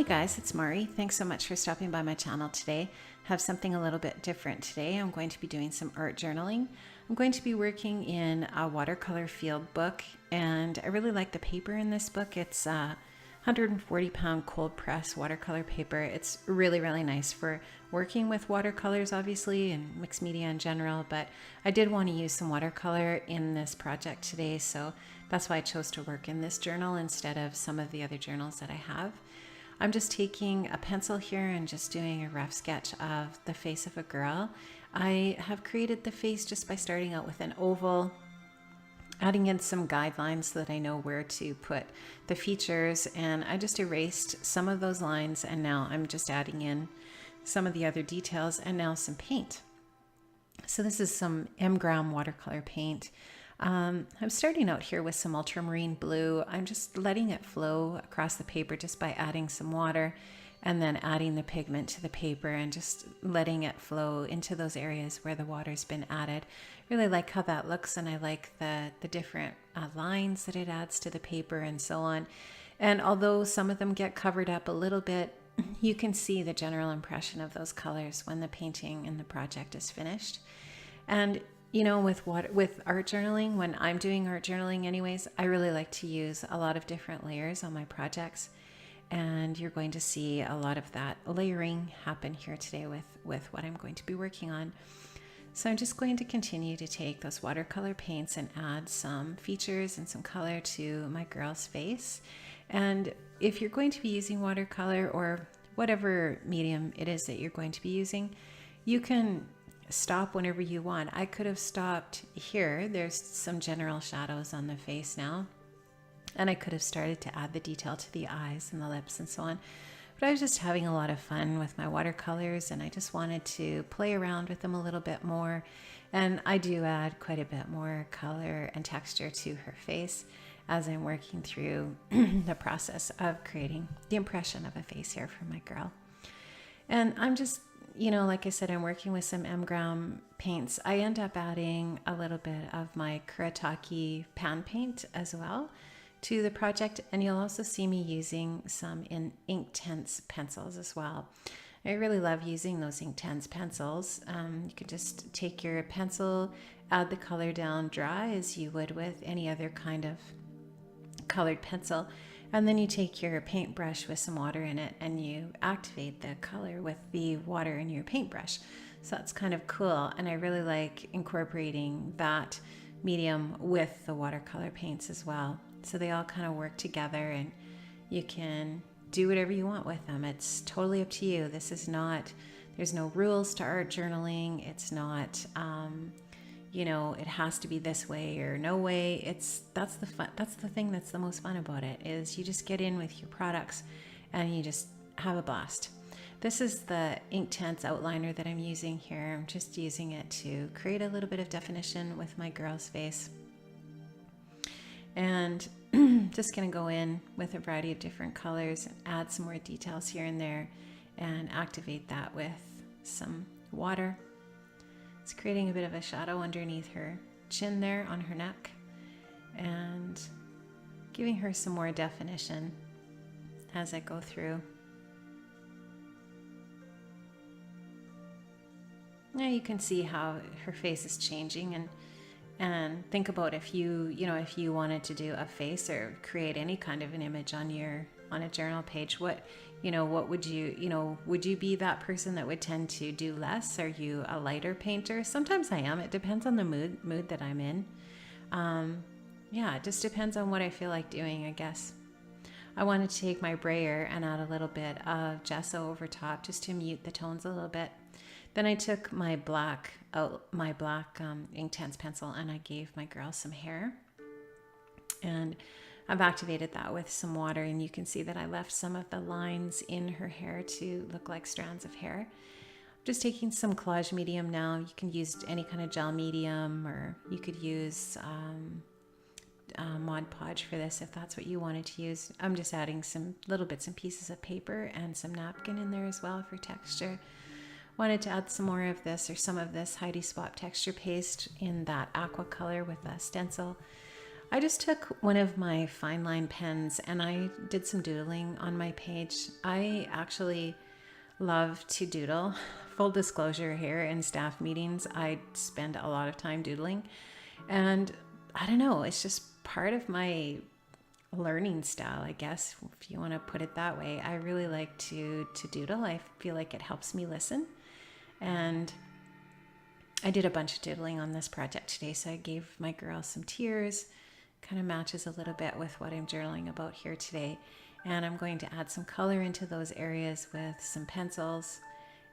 guys, it's Mari. Thanks so much for stopping by my channel today. Have something a little bit different today. I'm going to be doing some art journaling. I'm going to be working in a watercolor field book, and I really like the paper in this book. It's 140-pound cold press watercolor paper. It's really, really nice for working with watercolors, obviously, and mixed media in general, but I did want to use some watercolor in this project today, so that's why I chose to work in this journal instead of some of the other journals that I have. I'm just taking a pencil here and just doing a rough sketch of the face of a girl. I have created the face just by starting out with an oval, adding in some guidelines so that I know where to put the features, and I just erased some of those lines, and now I'm just adding in some of the other details and now some paint. So this is some M.Graham watercolor paint. I'm starting out here with some ultramarine blue. I'm just letting it flow across the paper just by adding some water and then adding the pigment to the paper and just letting it flow into those areas where the water's been added. Really like how that looks, and I like the different lines that it adds to the paper and so on. And although some of them get covered up a little bit, you can see the general impression of those colors when the painting and the project is finished. And you know, with art journaling, when I'm doing art journaling anyways, I really like to use a lot of different layers on my projects. And you're going to see a lot of that layering happen here today with what I'm going to be working on. So I'm just going to continue to take those watercolor paints and add some features and some color to my girl's face. And if you're going to be using watercolor or whatever medium it is that you're going to be using, you can stop whenever you want. I could have stopped here. There's some general shadows on the face now, and I could have started to add the detail to the eyes and the lips and so on. But I was just having a lot of fun with my watercolors, and I just wanted to play around with them a little bit more. And I do add quite a bit more color and texture to her face as I'm working through the process of creating the impression of a face here for my girl. And I'm just, you know, like I said, I'm working with some M.Graham paints. I end up adding a little bit of my Kuretake pan paint as well to the project, and you'll also see me using some in Inktense pencils as well. I really love using those Inktense pencils. You can just take your pencil, add the color down dry as you would with any other kind of colored pencil, and then you take your paintbrush with some water in it and you activate the color with the water in your paintbrush. So that's kind of cool, and I really like incorporating that medium with the watercolor paints as well. So they all kind of work together, and you can do whatever you want with them. It's totally up to you. This is not, there's no rules to art journaling. It's not, you know, it has to be this way or no way. That's the fun. That's the thing that's the most fun about it, is you just get in with your products and you just have a blast. This is the Inktense outliner that I'm using here. I'm just using it to create a little bit of definition with my girl's face. And just gonna go in with a variety of different colors and add some more details here and there and activate that with some water. It's creating a bit of a shadow underneath her chin there on her neck and giving her some more definition as I go through. Now you can see how her face is changing, and think about if you wanted to do a face or create any kind of an image on a journal page, what would would you be that person that would tend to do less? Are you a lighter painter? Sometimes I am. It depends on the mood that I'm in. Yeah, it just depends on what I feel like doing, I guess. I wanted to take my brayer and add a little bit of gesso over top just to mute the tones a little bit. Then I took my black Inktense pencil and I gave my girl some hair, and I've activated that with some water, and you can see that I left some of the lines in her hair to look like strands of hair. I'm just taking some collage medium now. You can use any kind of gel medium, or you could use Mod Podge for this if that's what you wanted to use. I'm just adding some little bits and pieces of paper and some napkin in there as well for texture. Wanted to add some more of this, or some of this Heidi Swap texture paste in that aqua color with a stencil. I just took one of my fine line pens and I did some doodling on my page. I actually love to doodle. Full disclosure here, in staff meetings, I spend a lot of time doodling. And I don't know, it's just part of my learning style, I guess, if you want to put it that way. I really like to doodle. I feel like it helps me listen. And I did a bunch of doodling on this project today, so I gave my girl some tears. Kind of matches a little bit with what I'm journaling about here today. And I'm going to add some color into those areas with some pencils.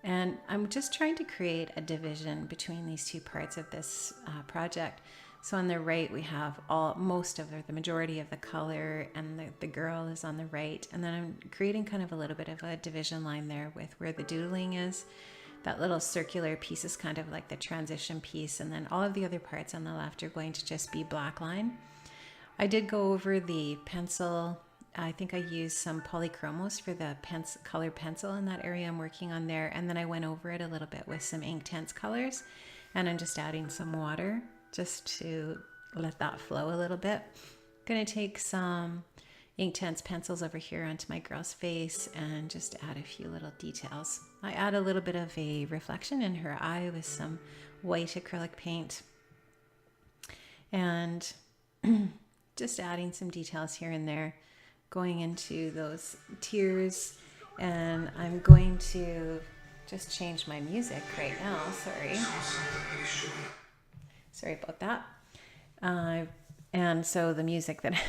And I'm just trying to create a division between these two parts of this project. So on the right, we have the majority of the color, and the girl is on the right. And then I'm creating kind of a little bit of a division line there with where the doodling is. That little circular piece is kind of like the transition piece. And then all of the other parts on the left are going to just be black line. I did go over the pencil. I think I used some polychromos for the colored pencil in that area I'm working on there. And then I went over it a little bit with some Inktense colors. And I'm just adding some water just to let that flow a little bit. Gonna take some Inktense pencils over here onto my girl's face and just add a few little details. I add a little bit of a reflection in her eye with some white acrylic paint. And just adding some details here and there, going into those tears. And I'm going to just change my music right now. Sorry about that. And so the music that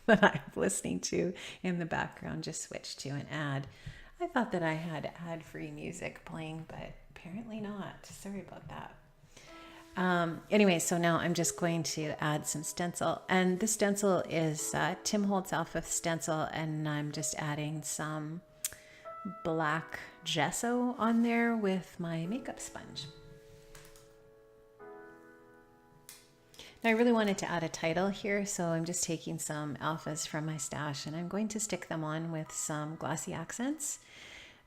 I'm listening to in the background just switched to an ad. I thought that I had ad-free music playing, but apparently not. Sorry about that. Anyway, so now I'm just going to add some stencil, and the stencil is Tim Holtz Alpha stencil, and I'm just adding some black gesso on there with my makeup sponge. Now I really wanted to add a title here, so I'm just taking some alphas from my stash and I'm going to stick them on with some glossy accents.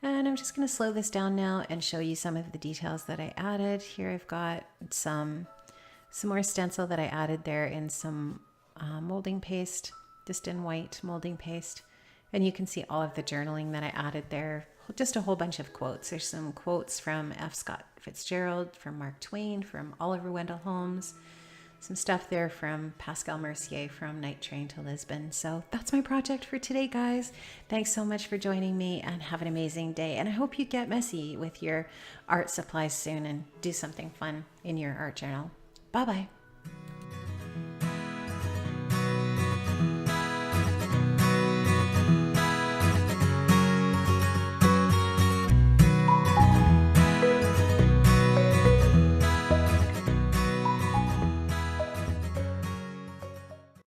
And I'm just going to slow this down now and show you some of the details that I added. Here I've got some more stencil that I added there in some molding paste, just in white molding paste. And you can see all of the journaling that I added there, just a whole bunch of quotes. There's some quotes from F. Scott Fitzgerald, from Mark Twain, from Oliver Wendell Holmes, some stuff there from Pascal Mercier from Night Train to Lisbon. So that's my project for today, guys. Thanks so much for joining me, and have an amazing day. And I hope you get messy with your art supplies soon and do something fun in your art journal. Bye-bye.